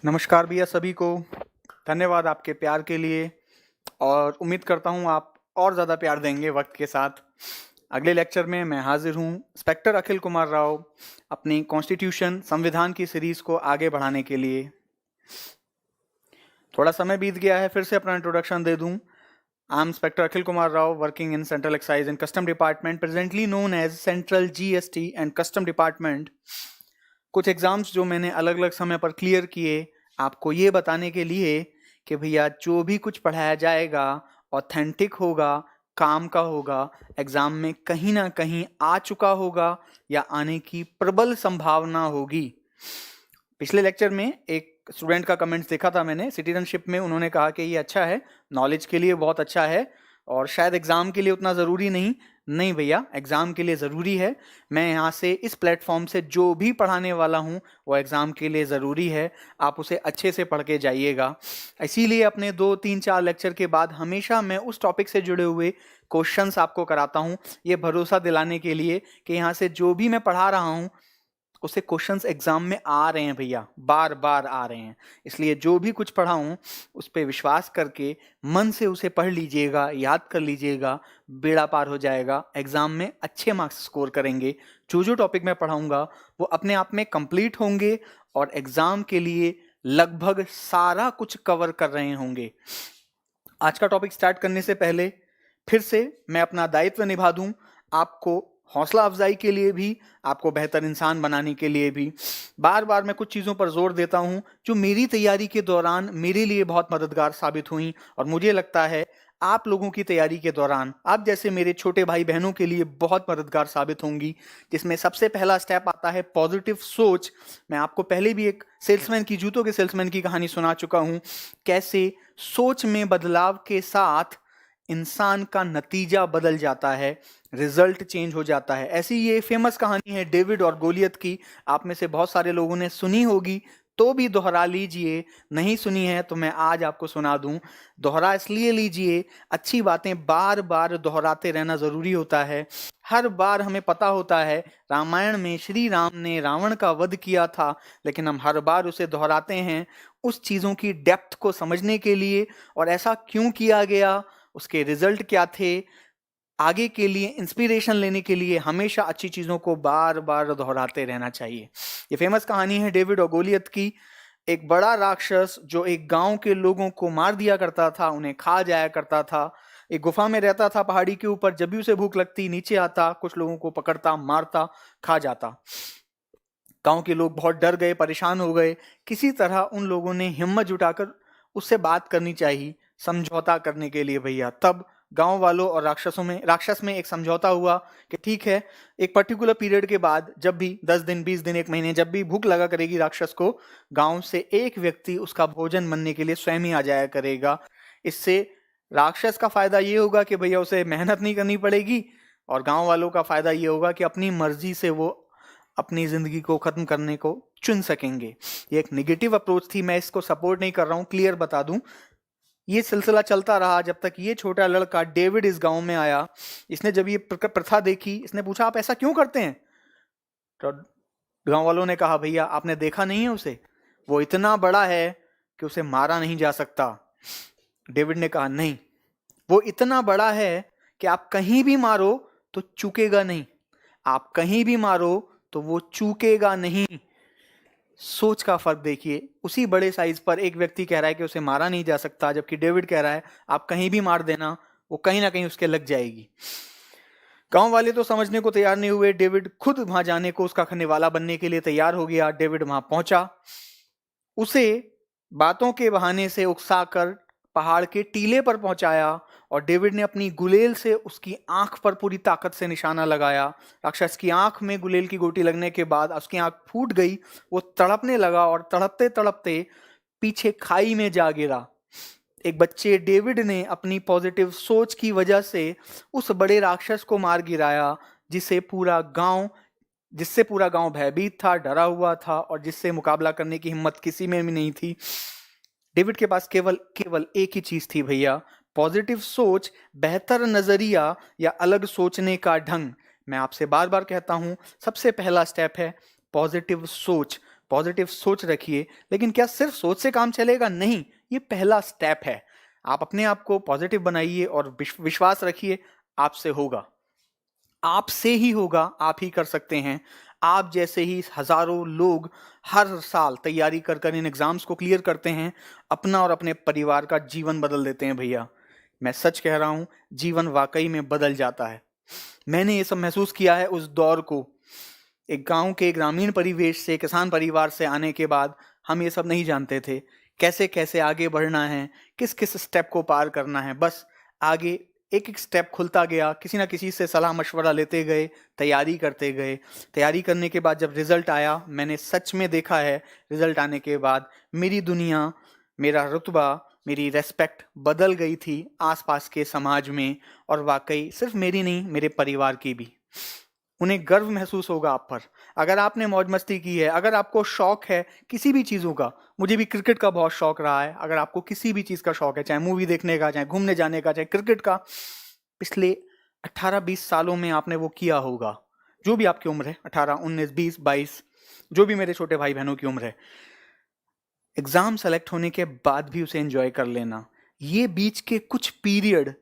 नमस्कार भैया सभी को। धन्यवाद आपके प्यार के लिए और उम्मीद करता हूँ आप और ज़्यादा प्यार देंगे वक्त के साथ। अगले लेक्चर में मैं हाजिर हूँ इंस्पेक्टर अखिल कुमार राव अपनी कॉन्स्टिट्यूशन संविधान की सीरीज को आगे बढ़ाने के लिए। थोड़ा समय बीत गया है, फिर से अपना इंट्रोडक्शन दे दूँ। I am inspector Akhil Kumar Rao working in central excise and custom department presently known as central GST and custom department. कुछ एग्जाम्स जो मैंने अलग अलग समय पर क्लियर किए, आपको ये बताने के लिए कि भैया जो भी कुछ पढ़ाया जाएगा ऑथेंटिक होगा, काम का होगा, एग्जाम में कहीं ना कहीं आ चुका होगा या आने की प्रबल संभावना होगी। पिछले लेक्चर में एक स्टूडेंट का कमेंट्स देखा था मैंने सिटीजनशिप में, उन्होंने कहा कि ये अच्छा है, नॉलेज के लिए बहुत अच्छा है और शायद एग्जाम के लिए उतना ज़रूरी नहीं। नहीं भैया, एग्जाम के लिए ज़रूरी है। मैं यहाँ से इस प्लेटफॉर्म से जो भी पढ़ाने वाला हूँ वो एग्जाम के लिए ज़रूरी है, आप उसे अच्छे से पढ़ के जाइएगा। इसीलिए अपने 2-3-4 लेक्चर के बाद हमेशा मैं उस टॉपिक से जुड़े हुए क्वेश्चंस आपको कराता हूँ, ये भरोसा दिलाने के लिए कि यहाँ से जो भी मैं पढ़ा रहा हूँ उससे क्वेश्चंस एग्जाम में आ रहे हैं भैया, बार बार आ रहे हैं। इसलिए जो भी कुछ पढ़ा हूँ उस पर विश्वास करके मन से उसे पढ़ लीजिएगा, याद कर लीजिएगा, बेड़ा पार हो जाएगा, एग्जाम में अच्छे मार्क्स स्कोर करेंगे। जो जो टॉपिक मैं पढ़ाऊंगा वो अपने आप में कंप्लीट होंगे और एग्जाम के लिए लगभग सारा कुछ कवर कर रहे होंगे। आज का टॉपिक स्टार्ट करने से पहले फिर से मैं अपना दायित्व निभा दूं, आपको हौसला अफजाई के लिए भी, आपको बेहतर इंसान बनाने के लिए भी। बार बार मैं कुछ चीज़ों पर जोर देता हूं जो मेरी तैयारी के दौरान मेरे लिए बहुत मददगार साबित हुई और मुझे लगता है आप लोगों की तैयारी के दौरान आप जैसे मेरे छोटे भाई बहनों के लिए बहुत मददगार साबित होंगी। जिसमें सबसे पहला स्टेप आता है पॉजिटिव सोच। मैं आपको पहले भी एक सेल्समैन की, जूतों के सेल्समैन की कहानी सुना चुका हूं, कैसे सोच में बदलाव के साथ इंसान का नतीजा बदल जाता है, रिजल्ट चेंज हो जाता है। ऐसी ये फेमस कहानी है डेविड और गोलियत की, आप में से बहुत सारे लोगों ने सुनी होगी, तो भी दोहरा लीजिए, नहीं सुनी है तो मैं आज आपको सुना दूं। दोहरा इसलिए लीजिए, अच्छी बातें बार बार दोहराते रहना जरूरी होता है। हर बार हमें पता होता है रामायण में श्री राम ने रावण का वध किया था, लेकिन हम हर बार उसे दोहराते हैं उस चीजों की डेप्थ को समझने के लिए, और ऐसा क्यों किया गया, उसके रिजल्ट क्या थे, आगे के लिए इंस्पिरेशन लेने के लिए हमेशा अच्छी चीजों को बार बार दोहराते रहना चाहिए। ये फेमस कहानी है डेविड और गोलियत की। एक बड़ा राक्षस जो एक गांव के लोगों को मार दिया करता था, उन्हें खा जाया करता था, एक गुफा में रहता था पहाड़ी के ऊपर। जब भी उसे भूख लगती नीचे आता, कुछ लोगों को पकड़ता, मारता, खा जाता। गांव के लोग बहुत डर गए, परेशान हो गए। किसी तरह उन लोगों ने हिम्मत जुटाकर उससे बात करनी चाहिए, समझौता करने के लिए भैया। तब गांव वालों और राक्षस में एक समझौता हुआ कि ठीक है, एक पर्टिकुलर पीरियड के बाद जब भी 10 दिन, 20 दिन, 1 महीने, जब भी भूख लगा करेगी राक्षस को, गांव से एक व्यक्ति उसका भोजन बनने के लिए स्वयं ही आ जाया करेगा। इससे राक्षस का फायदा ये होगा कि भैया उसे मेहनत नहीं करनी पड़ेगी, और गांव वालों का फायदा ये होगा कि अपनी मर्जी से वो अपनी जिंदगी को खत्म करने को चुन सकेंगे। ये एक नेगेटिव अप्रोच थी, मैं इसको सपोर्ट नहीं कर रहा हूं, क्लियर बता दूं। ये सिलसिला चलता रहा जब तक ये छोटा लड़का डेविड इस गांव में आया। इसने जब ये प्रथा देखी, इसने पूछा आप ऐसा क्यों करते हैं? तो गांव वालों ने कहा भैया आपने देखा नहीं है उसे, वो इतना बड़ा है कि उसे मारा नहीं जा सकता। डेविड ने कहा नहीं, वो इतना बड़ा है कि आप कहीं भी मारो तो चूकेगा नहीं, आप कहीं भी मारो तो वो चूकेगा नहीं। सोच का फर्क देखिए, उसी बड़े साइज पर एक व्यक्ति कह रहा है कि उसे मारा नहीं जा सकता, जबकि डेविड कह रहा है आप कहीं भी मार देना, वो कहीं ना कहीं उसके लग जाएगी। गांव वाले तो समझने को तैयार नहीं हुए। डेविड खुद वहां जाने को, उसका निवाला बनने के लिए तैयार हो गया। डेविड वहां पहुंचा, उसे बातों के बहाने से उकसाकर पहाड़ के टीले पर पहुंचाया, और डेविड ने अपनी गुलेल से उसकी आंख पर पूरी ताकत से निशाना लगाया। राक्षस की आंख में गुलेल की गोटी लगने के बाद उसकी आंख फूट गई, वो तड़पने लगा और तड़पते तड़पते पीछे खाई में जा गिरा। एक बच्चे डेविड ने अपनी पॉजिटिव सोच की वजह से उस बड़े राक्षस को मार गिराया, जिससे पूरा गांव भयभीत था, डरा हुआ था, और जिससे मुकाबला करने की हिम्मत किसी में भी नहीं थी। डेविड के पास केवल एक ही चीज थी भैया, पॉजिटिव सोच, बेहतर नजरिया या अलग सोचने का ढंग। मैं आपसे बार बार कहता हूं, सबसे पहला स्टेप है पॉजिटिव सोच। पॉजिटिव सोच रखिए। लेकिन क्या सिर्फ सोच से काम चलेगा? नहीं, ये पहला स्टेप है। आप अपने आप को पॉजिटिव बनाइए और विश्वास रखिए, आपसे होगा, आपसे ही होगा, आप ही कर सकते हैं। आप जैसे ही हजारों लोग हर साल तैयारी कर कर इन एग्जाम्स को क्लियर करते हैं, अपना और अपने परिवार का जीवन बदल देते हैं भैया। मैं सच कह रहा हूं, जीवन वाकई में बदल जाता है। मैंने ये सब महसूस किया है उस दौर को। एक गांव के ग्रामीण परिवेश से, किसान परिवार से आने के बाद हम ये सब नहीं जानते थे, कैसे कैसे आगे बढ़ना है, किस किस स्टेप को पार करना है। बस आगे एक एक स्टेप खुलता गया, किसी ना किसी से सलाह मशवरा लेते गए, तैयारी करते गए। तैयारी करने के बाद जब रिजल्ट आया, मैंने सच में देखा है, रिजल्ट आने के बाद मेरी दुनिया, मेरा रुतबा, मेरी रेस्पेक्ट बदल गई थी आसपास के समाज में। और वाकई सिर्फ मेरी नहीं, मेरे परिवार की भी। उन्हें गर्व महसूस होगा आप पर। अगर आपने मौज मस्ती की है, अगर आपको शौक है किसी भी चीज़ों का, मुझे भी क्रिकेट का बहुत शौक रहा है, अगर आपको किसी भी चीज़ का शौक है, चाहे मूवी देखने का, चाहे घूमने जाने का, चाहे क्रिकेट का, पिछले 18-20 सालों में आपने वो किया होगा। जो भी आपकी उम्र है, 18, 19, 20, 22, जो भी मेरे छोटे भाई बहनों की उम्र है, एग्जाम सेलेक्ट होने के बाद भी उसे एंजॉय कर लेना। ये बीच के कुछ पीरियड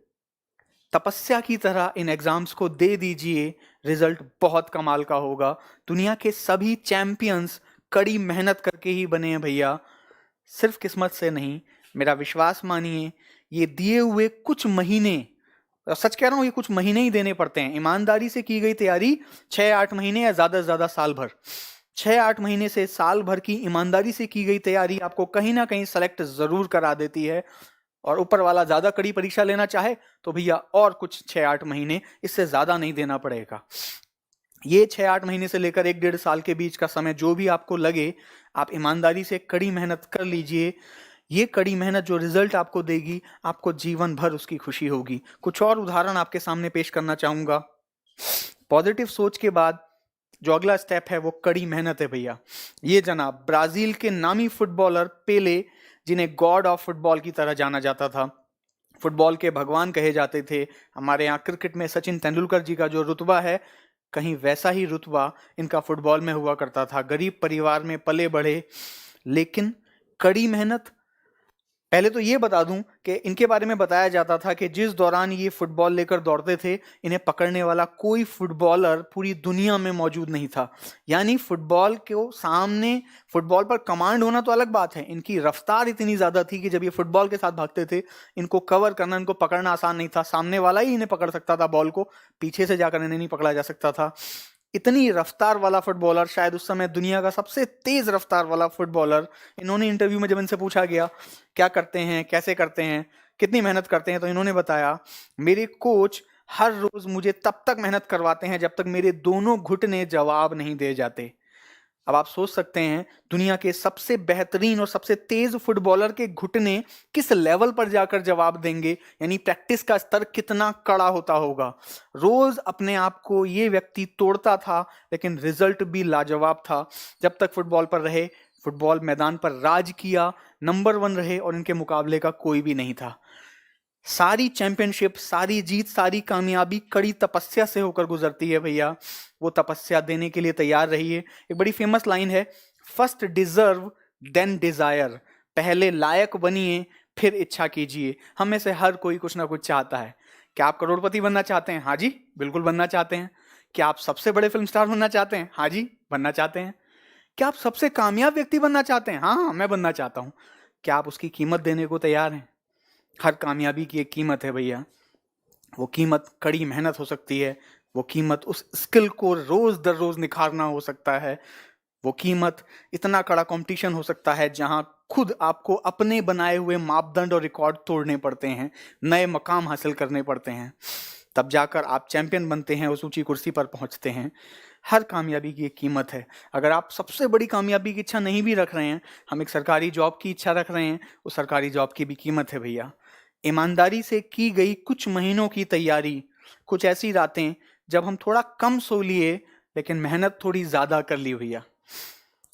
तपस्या की तरह इन एग्जाम्स को दे दीजिए, रिजल्ट बहुत कमाल का होगा। दुनिया के सभी चैंपियंस कड़ी मेहनत करके ही बने हैं भैया, सिर्फ किस्मत से नहीं। मेरा विश्वास मानिए, ये दिए हुए कुछ महीने, और सच कह रहा हूं, ये कुछ महीने ही देने पड़ते हैं। ईमानदारी से की गई तैयारी 6-8 महीने या ज्यादा से ज्यादा साल भर, 6-8 महीने से साल भर की ईमानदारी से की गई तैयारी आपको कहीं ना कहीं सेलेक्ट जरूर करा देती है। और ऊपर वाला ज्यादा कड़ी परीक्षा लेना चाहे तो भैया और कुछ 6-8 महीने, इससे ज्यादा नहीं देना पड़ेगा। ये 6-8 महीने से लेकर 1-1.5 साल के बीच का समय जो भी आपको लगे, आप ईमानदारी से कड़ी मेहनत कर लीजिए। ये कड़ी मेहनत जो रिजल्ट आपको देगी, आपको जीवन भर उसकी खुशी होगी। कुछ और उदाहरण आपके सामने पेश करना चाहूंगा। पॉजिटिव सोच के बाद जो अगला स्टेप है वो कड़ी मेहनत है भैया। ये जनाब ब्राजील के नामी फुटबॉलर पेले, जिन्हें गॉड ऑफ फुटबॉल की तरह जाना जाता था, फुटबॉल के भगवान कहे जाते थे। हमारे यहाँ क्रिकेट में सचिन तेंदुलकर जी का जो रुतबा है, कहीं वैसा ही रुतबा इनका फुटबॉल में हुआ करता था। गरीब परिवार में पले बढ़े, लेकिन कड़ी मेहनत। पहले तो ये बता दूं कि इनके बारे में बताया जाता था कि जिस दौरान ये फुटबॉल लेकर दौड़ते थे, इन्हें पकड़ने वाला कोई फुटबॉलर पूरी दुनिया में मौजूद नहीं था। यानी फुटबॉल के सामने, फुटबॉल पर कमांड होना तो अलग बात है, इनकी रफ्तार इतनी ज्यादा थी कि जब ये फुटबॉल के साथ भागते थे, इनको कवर करना, इनको पकड़ना आसान नहीं था। सामने वाला ही इन्हें पकड़ सकता था बॉल को, पीछे से जाकर इन्हें नहीं पकड़ा जा सकता था। इतनी रफ्तार वाला फुटबॉलर, शायद उस समय दुनिया का सबसे तेज रफ्तार वाला फुटबॉलर। इन्होंने इंटरव्यू में जब इनसे पूछा गया क्या करते हैं, कैसे करते हैं, कितनी मेहनत करते हैं, तो इन्होंने बताया, मेरे कोच हर रोज मुझे तब तक मेहनत करवाते हैं जब तक मेरे दोनों घुटने जवाब नहीं दे जाते। अब आप सोच सकते हैं, दुनिया के सबसे बेहतरीन और सबसे तेज फुटबॉलर के घुटने किस लेवल पर जाकर जवाब देंगे, यानी प्रैक्टिस का स्तर कितना कड़ा होता होगा। रोज अपने आप को ये व्यक्ति तोड़ता था, लेकिन रिजल्ट भी लाजवाब था। जब तक फुटबॉल पर रहे, फुटबॉल मैदान पर राज किया, नंबर 1 रहे और इनके मुकाबले का कोई भी नहीं था। सारी चैंपियनशिप, सारी जीत, सारी कामयाबी कड़ी तपस्या से होकर गुजरती है भैया। वो तपस्या देने के लिए तैयार रहिए। एक बड़ी फेमस लाइन है, फर्स्ट डिजर्व देन डिजायर। पहले लायक बनिए, फिर इच्छा कीजिए। हम में से हर कोई कुछ ना कुछ चाहता है। क्या आप करोड़पति बनना चाहते हैं? हाँ जी, बिल्कुल बनना चाहते हैं। क्या आप सबसे बड़े फिल्म स्टार बनना चाहते हैं? हाँ जी, बनना चाहते हैं। क्या आप सबसे कामयाब व्यक्ति बनना चाहते हैं? हाँ, मैं बनना चाहता हूं। क्या आप उसकी कीमत देने को तैयार हैं? हर कामयाबी की एक कीमत है भैया। वो कीमत कड़ी मेहनत हो सकती है, वो कीमत उस स्किल को रोज दर रोज निखारना हो सकता है, वो कीमत इतना कड़ा कंपटीशन हो सकता है जहां खुद आपको अपने बनाए हुए मापदंड और रिकॉर्ड तोड़ने पड़ते हैं, नए मकाम हासिल करने पड़ते हैं, तब जाकर आप चैंपियन बनते हैं, उस ऊंची कुर्सी पर पहुंचते हैं। हर कामयाबी की एक कीमत है। अगर आप सबसे बड़ी कामयाबी की इच्छा नहीं भी रख रहे हैं, हम एक सरकारी जॉब की इच्छा रख रहे हैं, उस सरकारी जॉब की भी कीमत है भैया। ईमानदारी से की गई कुछ महीनों की तैयारी, कुछ ऐसी रातें जब हम थोड़ा कम सो लिए लेकिन मेहनत थोड़ी ज्यादा कर ली भैया,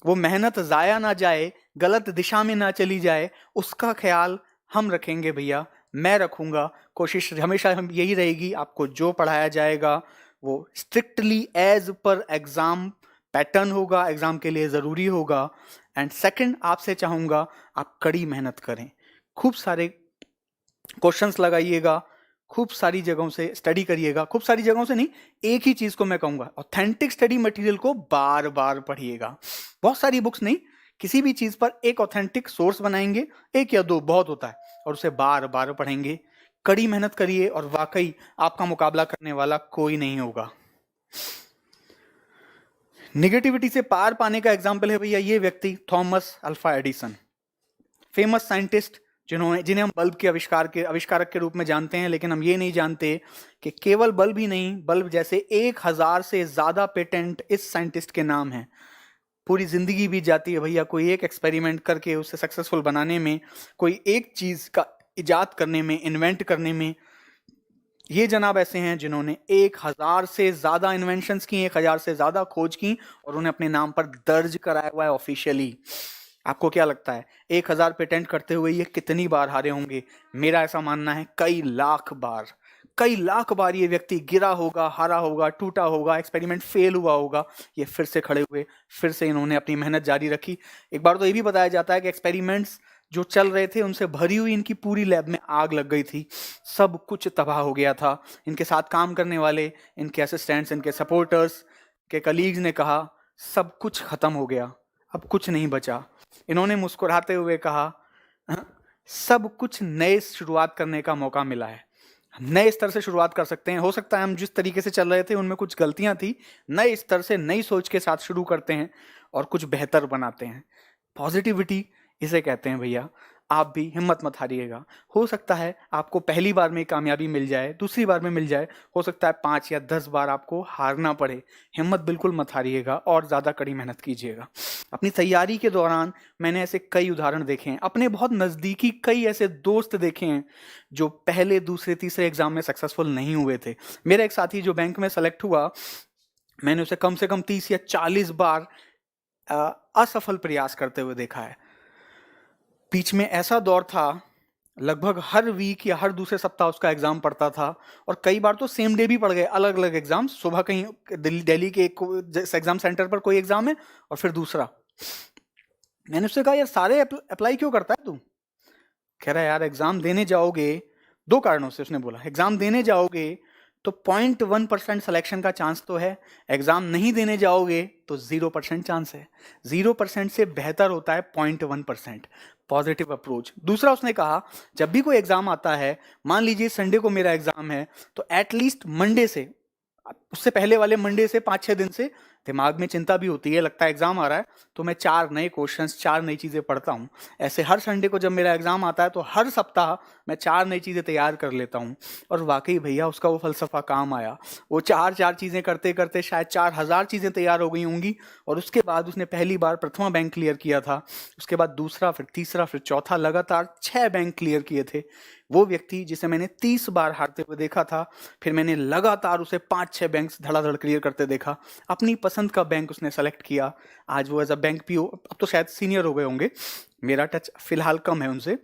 वो मेहनत जाया ना जाए, गलत दिशा में ना चली जाए, उसका ख्याल हम रखेंगे भैया। मैं रखूंगा। कोशिश हमेशा हम यही रहेगी, आपको जो पढ़ाया जाएगा वो strictly as per exam pattern होगा, एग्जाम के लिए जरूरी होगा। एंड सेकंड, आपसे चाहूंगा आप कड़ी मेहनत करें, खूब सारे क्वेश्चंस लगाइएगा, खूब सारी जगहों से स्टडी करिएगा। खूब सारी जगहों से नहीं, एक ही चीज को मैं कहूंगा, ऑथेंटिक स्टडी मटेरियल को बार बार पढ़िएगा। बहुत सारी बुक्स नहीं, किसी भी चीज पर एक ऑथेंटिक सोर्स बनाएंगे, एक या दो बहुत होता है, और उसे बार बार पढ़ेंगे। कड़ी मेहनत करिए और वाकई आपका मुकाबला करने वाला कोई नहीं होगा। निगेटिविटी से पार पाने का एग्जाम्पल है भैया ये व्यक्ति, Thomas alpha Edison, famous scientist, जिन्हें हम बल्ब के आविष्कारक के रूप में जानते हैं। लेकिन हम ये नहीं जानते कि केवल बल्ब ही नहीं, बल्ब जैसे 1000 से ज्यादा पेटेंट इस साइंटिस्ट के नाम हैं। पूरी जिंदगी बीत जाती है भैया कोई एक एक्सपेरिमेंट करके उसे सक्सेसफुल बनाने में, कोई एक चीज का इजाद करने में, इन्वेंट करने में। ये जनाब ऐसे हैं जिन्होंने 1000 से ज्यादा इन्वेंशंस की, 1000 से ज्यादा खोज की, और उन्हें अपने नाम पर दर्ज कराया हुआ है ऑफिशियली। आपको क्या लगता है 1000 पेटेंट करते हुए ये कितनी बार हारे होंगे? मेरा ऐसा मानना है कई लाख बार। कई लाख बार ये व्यक्ति गिरा होगा, हारा होगा, टूटा होगा, एक्सपेरिमेंट फेल हुआ होगा, ये फिर से खड़े हुए, फिर से इन्होंने अपनी मेहनत जारी रखी। एक बार तो ये भी बताया जाता है कि एक्सपेरिमेंट्स जो चल रहे थे उनसे भरी हुई इनकी पूरी लैब में आग लग गई थी, सब कुछ तबाह हो गया था। इनके साथ काम करने वाले, इनके असिस्टेंट्स, इनके सपोर्टर्स, के कलीग्स ने कहा सब कुछ खत्म हो गया, अब कुछ नहीं बचा। इन्होंने मुस्कुराते हुए कहा सब कुछ नए शुरुआत करने का मौका मिला है, नए स्तर से शुरुआत कर सकते हैं। हो सकता है हम जिस तरीके से चल रहे थे उनमें कुछ गलतियां थी, नए स्तर से नई सोच के साथ शुरू करते हैं और कुछ बेहतर बनाते हैं। पॉजिटिविटी इसे कहते हैं भैया। आप भी हिम्मत मत हारिएगा। हो सकता है आपको पहली बार में कामयाबी मिल जाए, दूसरी बार में मिल जाए, हो सकता है 5 या 10 बार आपको हारना पड़े। हिम्मत बिल्कुल मत हारिएगा और ज़्यादा कड़ी मेहनत कीजिएगा। अपनी तैयारी के दौरान मैंने ऐसे कई उदाहरण देखे हैं, अपने बहुत नज़दीकी कई ऐसे दोस्त देखे हैं जो पहले, दूसरे, तीसरे एग्जाम में सक्सेसफुल नहीं हुए थे। मेरा एक साथी जो बैंक में सेलेक्ट हुआ, मैंने उसे कम से कम 30 या 40 बार असफल प्रयास करते हुए देखा है। बीच में ऐसा दौर था, लगभग हर वीक या हर दूसरे सप्ताह उसका एग्जाम पड़ता था, और कई बार तो सेम डे भी पड़ गए, अलग अलग एग्जाम। सुबह कहीं दिल्ली के एक एग्जाम सेंटर पर कोई एग्जाम है और फिर दूसरा। मैंने उससे कहा यार सारे अप्लाई क्यों करता है तू? कह रहा है यार एग्जाम देने जाओगे, 2 कारणों से उसने बोला, एग्जाम देने जाओगे तो 0.1% सिलेक्शन का चांस तो है, एग्जाम नहीं देने जाओगे तो 0% चांस है। 0% से बेहतर होता है 0.1%। Positive approach. दूसरा उसने कहा जब भी कोई एग्जाम आता है, मान लीजिए संडे को मेरा एग्जाम है, तो एटलीस्ट मंडे से, उससे पहले वाले मंडे से 5-6 दिन से दिमाग में चिंता भी होती है, लगता है एग्जाम आ रहा है, तो मैं 4 नए क्वेश्चंस, 4 नई चीजें पढ़ता हूँ। ऐसे हर संडे को जब मेरा एग्जाम आता है तो हर सप्ताह मैं 4 नई चीजें तैयार कर लेता हूँ। और वाकई भैया उसका वो फलसफा काम आया। वो 4 चीजें करते करते शायद 4000 चीजें तैयार हो गई होंगी। और उसके बाद उसने पहली बार प्रथमा बैंक क्लियर किया था, उसके बाद दूसरा, फिर तीसरा, फिर चौथा, लगातार 6 बैंक क्लियर किए थे। वो व्यक्ति जिसे मैंने 30 बार हारते हुए देखा था, फिर मैंने लगातार उसे 5-6 बैंक धड़ाधड़ क्लियर करते देखा। अपनी पसंद का बैंक उसने सेलेक्ट किया। आज वो एज अ बैंक पीओ, अब तो शायद सीनियर हो गए होंगे, मेरा टच फिलहाल कम है उनसे,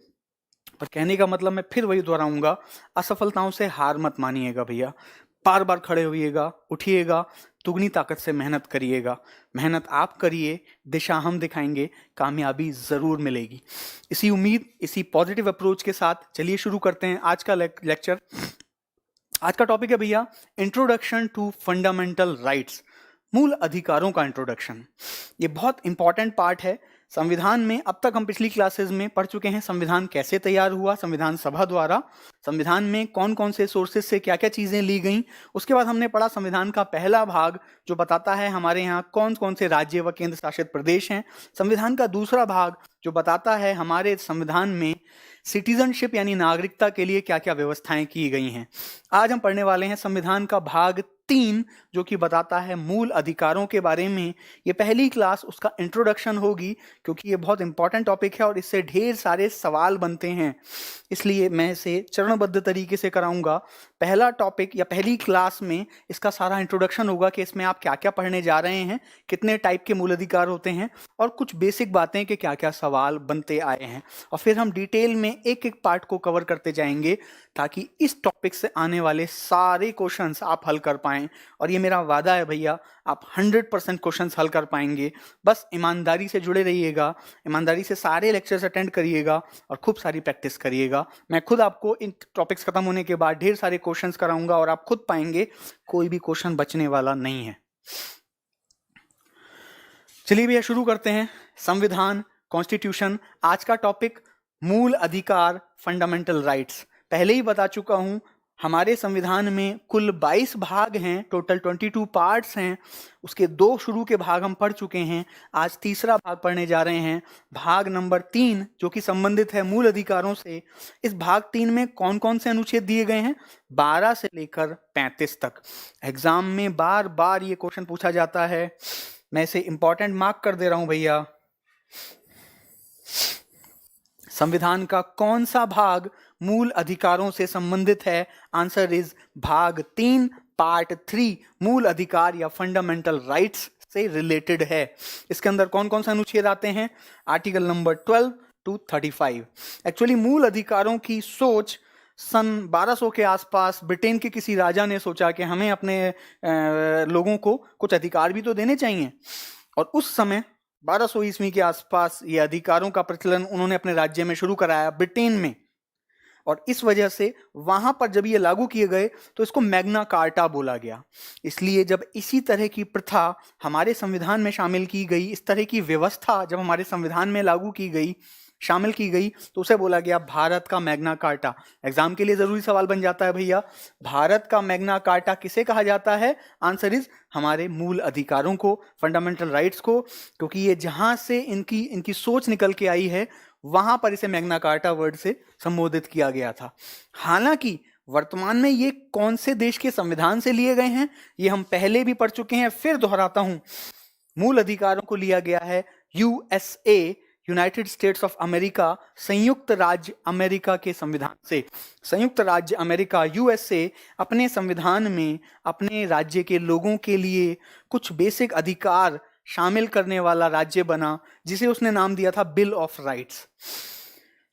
पर कहने का मतलब मैं फिर वही दोहराऊंगा, असफलताओं से हार मत मानिएगा भैया। बार बार खड़े होइएगा, उठिएगा, दुगनी ताकत से मेहनत करिएगा। मेहनत आप करिए, दिशा हम दिखाएंगे, कामयाबी जरूर मिलेगी। इसी उम्मीद, इसी पॉजिटिव अप्रोच के साथ चलिए शुरू करते हैं आज का लेक्चर। आज का टॉपिक है भैया इंट्रोडक्शन टू फंडामेंटल राइट्स, मूल अधिकारों का इंट्रोडक्शन। ये बहुत इंपॉर्टेंट पार्ट है संविधान में। अब तक हम पिछली क्लासेस में पढ़ चुके हैं संविधान कैसे तैयार हुआ संविधान सभा द्वारा, संविधान में कौन कौन से सोर्सेज से क्या क्या चीजें ली गई। उसके बाद हमने पढ़ा संविधान का पहला भाग जो बताता है हमारे यहाँ कौन कौन से राज्य व केंद्र शासित प्रदेश हैं। संविधान का दूसरा भाग जो बताता है हमारे संविधान में सिटीजनशिप यानी नागरिकता के लिए क्या क्या व्यवस्थाएं की गई हैं। आज हम पढ़ने वाले हैं संविधान का भाग 3 जो कि बताता है मूल अधिकारों के बारे में। ये पहली क्लास उसका इंट्रोडक्शन होगी, क्योंकि ये बहुत इंपॉर्टेंट टॉपिक है और इससे ढेर सारे सवाल बनते हैं, इसलिए मैं इसे चरणबद्ध तरीके से कराऊंगा। पहला टॉपिक या पहली क्लास में इसका सारा इंट्रोडक्शन होगा कि इसमें आप क्या क्या पढ़ने जा रहे हैं, कितने टाइप के मूल अधिकार होते हैं और कुछ बेसिक बातें कि क्या क्या सवाल बनते आए हैं, और फिर हम डिटेल में एक एक पार्ट को कवर करते जाएंगे ताकि इस टॉपिक से आने वाले सारे क्वेश्चंस आप हल कर पाएं। और ये मेरा वादा है भैया, आप 100% क्वेश्चंस हल कर पाएंगे। बस ईमानदारी से जुड़े रहिएगा, ईमानदारी से सारे लेक्चर्स अटेंड करिएगा और खूब सारी प्रैक्टिस करिएगा। मैं खुद आपको इन टॉपिक्स खत्म होने के बाद ढेर सारे क्वेश्चंस कराऊंगा और आप खुद पाएंगे कोई भी क्वेश्चन बचने वाला नहीं है। चलिए भैया शुरू करते हैं। संविधान, कॉन्स्टिट्यूशन। आज का टॉपिक मूल अधिकार, फंडामेंटल राइट्स। पहले ही बता चुका हूं, हमारे संविधान में कुल 22 भाग हैं, टोटल 22 पार्ट्स हैं। उसके 2 शुरू के भाग हम पढ़ चुके हैं, आज तीसरा भाग पढ़ने जा रहे हैं, भाग नंबर 3, जो कि संबंधित है मूल अधिकारों से। इस भाग 3 में कौन कौन से अनुच्छेद दिए गए हैं? 12 से लेकर 35 तक। एग्जाम में बार बार ये क्वेश्चन पूछा जाता है, मैं इसे इंपॉर्टेंट मार्क कर दे रहा हूं भैया। संविधान का कौन सा भाग मूल अधिकारों से संबंधित है? आंसर इज भाग 3 पार्ट 3, मूल अधिकार या फंडामेंटल राइट्स से रिलेटेड है। इसके अंदर कौन कौन से अनुच्छेद आते हैं? Article number 12 to 35। एक्चुअली मूल अधिकारों की सोच सन 1200 के आसपास ब्रिटेन के किसी राजा ने सोचा कि हमें अपने लोगों को कुछ अधिकार भी तो देने चाहिए, और उस समय 1200 ईस्वी के आसपास ये अधिकारों का प्रचलन उन्होंने अपने राज्य में शुरू कराया, ब्रिटेन में। और इस वजह से वहां पर जब ये लागू किए गए तो इसको मैग्ना कार्टा बोला गया। इसलिए जब इसी तरह की प्रथा हमारे संविधान में शामिल की गई, इस तरह की व्यवस्था जब हमारे संविधान में लागू की गई, शामिल की गई, तो उसे बोला गया भारत का मैग्ना कार्टा। एग्जाम के लिए जरूरी सवाल बन जाता है भैया, भारत का मैग्ना कार्टा किसे कहा जाता है? आंसर इज हमारे मूल अधिकारों को, फंडामेंटल राइट्स को, क्योंकि ये जहां से इनकी सोच निकल के आई है वहां पर इसे मैग्ना कार्टा वर्ड से संबोधित किया गया था। हालांकि वर्तमान में ये कौन से देश के संविधान से लिए गए हैं ये हम पहले भी पढ़ चुके हैं, फिर दोहराता हूं। मूल अधिकारों को लिया गया है USA, United states of America, संयुक्त राज्य अमेरिका के संविधान से। संयुक्त राज्य अमेरिका यूएसए अपने संविधान में अपने राज्य के लोगों के लिए कुछ बेसिक अधिकार शामिल करने वाला राज्य बना, जिसे उसने नाम दिया था बिल ऑफ राइट्स।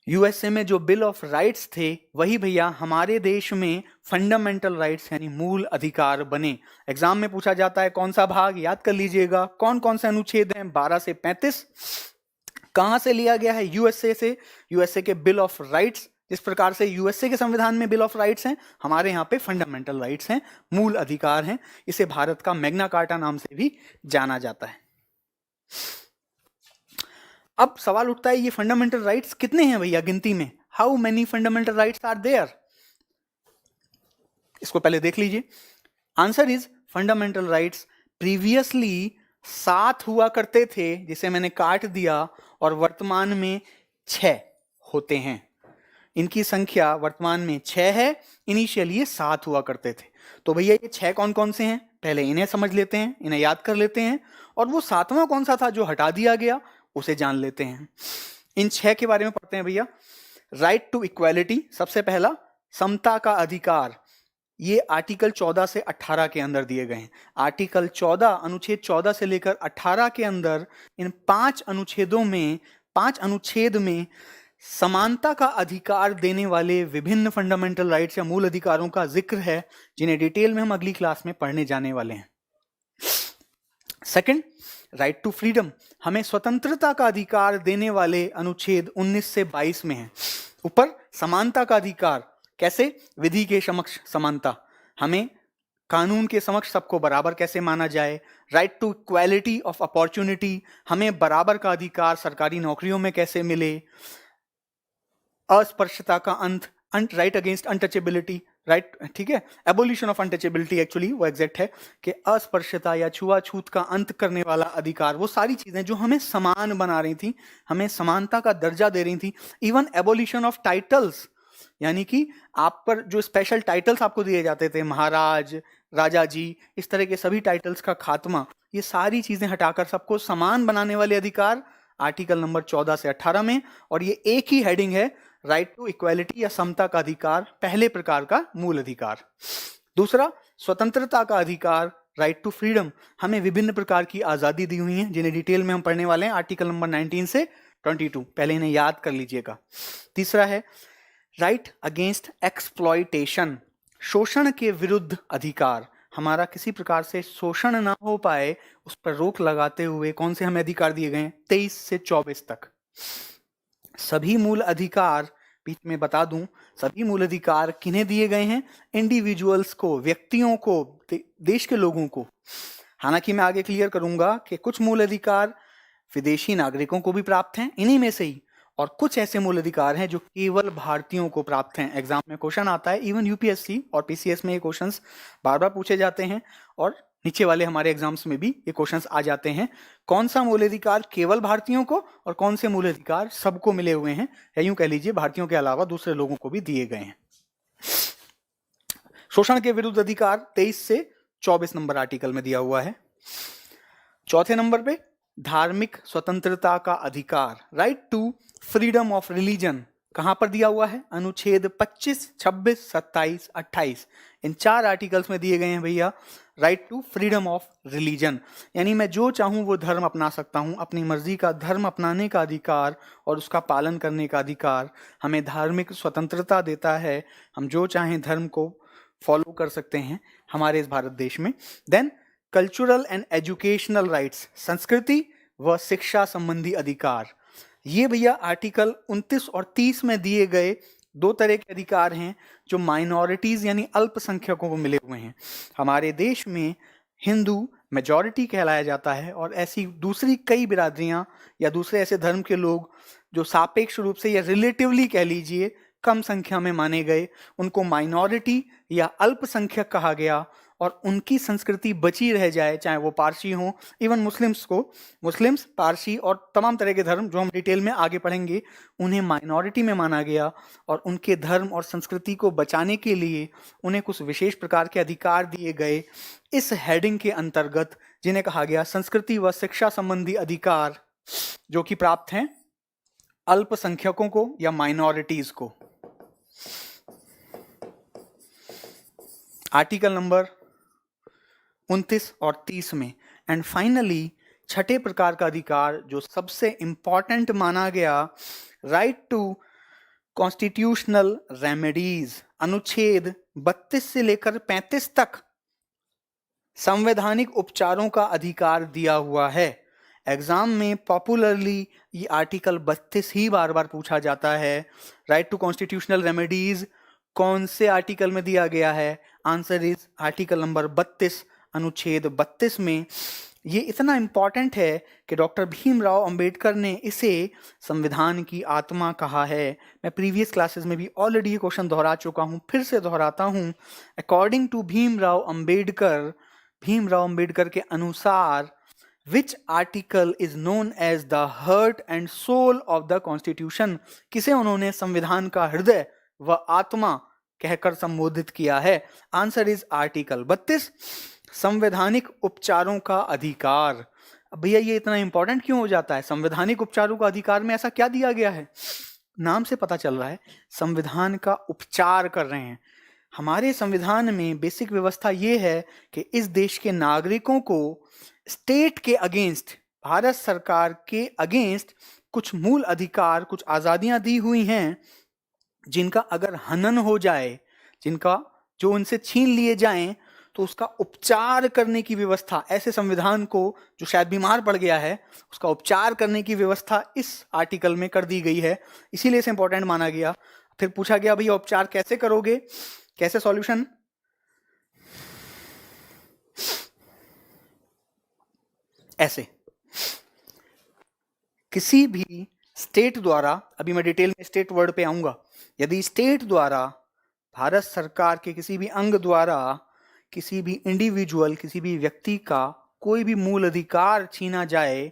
यूएसए में जो बिल ऑफ राइट्स थे वही भैया हमारे देश में फंडामेंटल राइट्स यानी मूल अधिकार बने। एग्जाम में पूछा जाता है कौन सा भाग, याद कर लीजिएगा कौन कौन से अनुच्छेद हैं, 12 से 35। कहां से लिया गया है? यूएसए से, यूएसए के बिल ऑफ राइट्स। जिस प्रकार से यूएसए के संविधान में बिल ऑफ राइट्स हैं, हमारे यहाँ पे फंडामेंटल राइट्स हैं, मूल अधिकार हैं। इसे भारत का मैग्ना कार्टा नाम से भी जाना जाता है। अब सवाल उठता है ये फंडामेंटल राइट्स कितने हैं भैया गिनती में? How many fundamental rights are there? इसको पहले देख लीजिए। Answer is fundamental rights previously 7 हुआ करते थे, जिसे मैंने काट दिया, और वर्तमान में 6 होते हैं। इनकी संख्या वर्तमान में 6 है, इनिशियली ये 7 हुआ करते थे। तो भैया ये 6 कौन कौन से हैं? पहले इन्हें समझ लेते हैं, इन्हें याद कर लेते हैं, और वो 7वां कौन सा था जो हटा दिया गया उसे जान लेते हैं। इन 6 के बारे में पढ़ते हैं भैया। राइट टू इक्वालिटी, सबसे पहला समता का अधिकार, ये आर्टिकल 14 से 18 के अंदर दिए गए हैं। आर्टिकल 14 अनुच्छेद 14 से लेकर 18 के अंदर इन 5 अनुच्छेद में समानता का अधिकार देने वाले विभिन्न फंडामेंटल राइट्स या मूल अधिकारों का जिक्र है, जिन्हें डिटेल में हम अगली क्लास में पढ़ने जाने वाले हैं। सेकंड, राइट टू फ्रीडम, हमें स्वतंत्रता का अधिकार देने वाले अनुच्छेद 19 से 22 में है। ऊपर समानता का अधिकार, कैसे? विधि के समक्ष समानता, हमें कानून के समक्ष सबको बराबर कैसे माना जाए। Right to equality of opportunity, हमें बराबर का अधिकार सरकारी नौकरियों में कैसे मिले। अस्पृश्यता का अंत, राइट अगेंस्ट अनटचेबिलिटी, राइट, ठीक है, एबोलिशन ऑफ अनटचेबिलिटी, एक्चुअली वो एग्जैक्ट है कि अस्पृश्यता या छुआछूत का अंत करने वाला अधिकार। वो सारी चीजें जो हमें समान बना रही थी, हमें समानता का दर्जा दे रही थी। इवन एबोलिशन ऑफ टाइटल्स, यानी कि आप पर जो स्पेशल टाइटल्स आपको दिए जाते थे, महाराज, राजा जी, इस तरह के सभी टाइटल्स का खात्मा, ये सारी चीजें हटाकर सबको समान बनाने वाले अधिकार आर्टिकल नंबर 14 से 18 में, और ये एक ही हेडिंग है, राइट टू इक्वालिटी या समता का अधिकार, पहले प्रकार का मूल अधिकार। दूसरा, स्वतंत्रता का अधिकार, राइट टू फ्रीडम, हमें विभिन्न प्रकार की आजादी दी हुई है जिन्हें डिटेल में हम पढ़ने वाले हैं, आर्टिकल नंबर 19 से 22, पहले इन्हें याद कर लीजिएगा। तीसरा है राइट अगेंस्ट एक्सप्लॉयटेशन, शोषण के विरुद्ध अधिकार, हमारा किसी प्रकार से शोषण ना हो पाए उस पर रोक लगाते हुए कौन से हमें अधिकार दिए गए हैं, 23 से 24 तक। सभी मूल अधिकार, बीच में बता दूं, सभी मूल अधिकार किन्हें दिए गए हैं, इंडिविजुअल्स को, व्यक्तियों को, देश के लोगों को। हालांकि मैं आगे क्लियर करूंगा कि कुछ मूल अधिकार विदेशी नागरिकों को भी प्राप्त हैं इन्हीं में से ही, और कुछ ऐसे मूल अधिकार हैं जो केवल भारतीयों को प्राप्त हैं। एग्जाम में क्वेश्चन आता है, इवन यूपीएससी और पीसीएस में ये क्वेश्चंस बार बार पूछे जाते हैं, और नीचे वाले हमारे एग्जाम्स में भी ये क्वेश्चंस आ जाते हैं, कौन सा मूल अधिकार केवल भारतीयों को और कौन से मूल अधिकार सबको मिले हुए हैं, या यूं कह लीजिए भारतीयों के अलावा दूसरे लोगों को भी दिए गए हैं। शोषण के विरुद्ध अधिकार 23 से 24 नंबर आर्टिकल में दिया हुआ है। चौथे नंबर पे धार्मिक स्वतंत्रता का अधिकार, right to freedom of religion, कहां पर दिया हुआ है, अनुच्छेद 25, 26, 27, 28, इन 4 आर्टिकल्स में दिए गए हैं भैया, right to freedom of religion, यानी मैं जो चाहूं वो धर्म अपना सकता हूं, अपनी मर्जी का धर्म अपनाने का अधिकार और उसका पालन करने का अधिकार हमें धार्मिक स्वतंत्रता देता है, हम जो चाहें धर्म को फॉलो कर सकते हैं हमारे इस भारत देश में। Then cultural and educational rights, संस्कृति व शिक्षा संबंधी अधिकार, ये भैया आर्टिकल 29 और 30 में दिए गए 2 तरह के अधिकार हैं जो माइनॉरिटीज यानी अल्पसंख्यकों को मिले हुए हैं। हमारे देश में हिंदू मेजॉरिटी कहलाया जाता है, और ऐसी दूसरी कई बिरादरियां या दूसरे ऐसे धर्म के लोग जो सापेक्ष रूप से या रिलेटिवली कह लीजिए कम संख्या में माने गए, उनको माइनॉरिटी या अल्पसंख्यक कहा गया, और उनकी संस्कृति बची रह जाए, चाहे वो पारसी हो, इवन मुस्लिम्स को, मुस्लिम्स, पारसी और तमाम तरह के धर्म जो हम डिटेल में आगे पढ़ेंगे, उन्हें माइनॉरिटी में माना गया, और उनके धर्म और संस्कृति को बचाने के लिए उन्हें कुछ विशेष प्रकार के अधिकार दिए गए इस हेडिंग के अंतर्गत, जिन्हें कहा गया संस्कृति व शिक्षा संबंधी अधिकार, जो कि प्राप्त हैं अल्पसंख्यकों को या माइनॉरिटीज को। आर्टिकल नंबर 29 और 30 में। एंड फाइनली छठे प्रकार का अधिकार जो सबसे इंपॉर्टेंट माना गया, राइट टू कॉन्स्टिट्यूशनल रेमेडीज, अनुच्छेद 32 से लेकर 35 तक संवैधानिक उपचारों का अधिकार दिया हुआ है। एग्जाम में पॉपुलरली ये आर्टिकल 32 ही बार बार पूछा जाता है। राइट टू कॉन्स्टिट्यूशनल रेमेडीज कौन से आर्टिकल में दिया गया है? आंसर इज आर्टिकल नंबर 32, अनुच्छेद 32 में। ये इतना इंपॉर्टेंट है कि डॉक्टर भीमराव अंबेडकर ने इसे संविधान की आत्मा कहा है। मैं प्रीवियस क्लासेस में भी ऑलरेडी ये क्वेश्चन दोहरा चुका हूँ, फिर से दोहराता हूँ। अकॉर्डिंग टू भीमराव अंबेडकर के अनुसार which article is known as the heart and soul of the constitution, किसे उन्होंने संविधान का हृदय व आत्मा कहकर संबोधित किया है? आंसर इज आर्टिकल 32, संवैधानिक उपचारों का अधिकार। अब भैया ये इतना इंपॉर्टेंट क्यों हो जाता है? संवैधानिक उपचारों का अधिकार में ऐसा क्या दिया गया है? नाम से पता चल रहा है संविधान का उपचार कर रहे हैं। हमारे संविधान में बेसिक व्यवस्था ये है कि इस देश के नागरिकों को स्टेट के अगेंस्ट, भारत सरकार के अगेंस्ट कुछ मूल अधिकार, कुछ आजादियां दी हुई हैं, जिनका अगर हनन हो जाए, जो उनसे छीन लिए जाएं, तो उसका उपचार करने की व्यवस्था, ऐसे संविधान को जो शायद बीमार पड़ गया है उसका उपचार करने की व्यवस्था इस आर्टिकल में कर दी गई है, इसीलिए इसे इंपॉर्टेंट माना गया। फिर पूछा गया भैया उपचार कैसे करोगे, कैसे सॉल्यूशन? ऐसे किसी भी स्टेट द्वारा, अभी मैं डिटेल में स्टेट वर्ड पे आऊंगा, यदि स्टेट द्वारा, भारत सरकार के किसी भी अंग द्वारा किसी भी इंडिविजुअल, किसी भी व्यक्ति का कोई भी मूल अधिकार छीना जाए,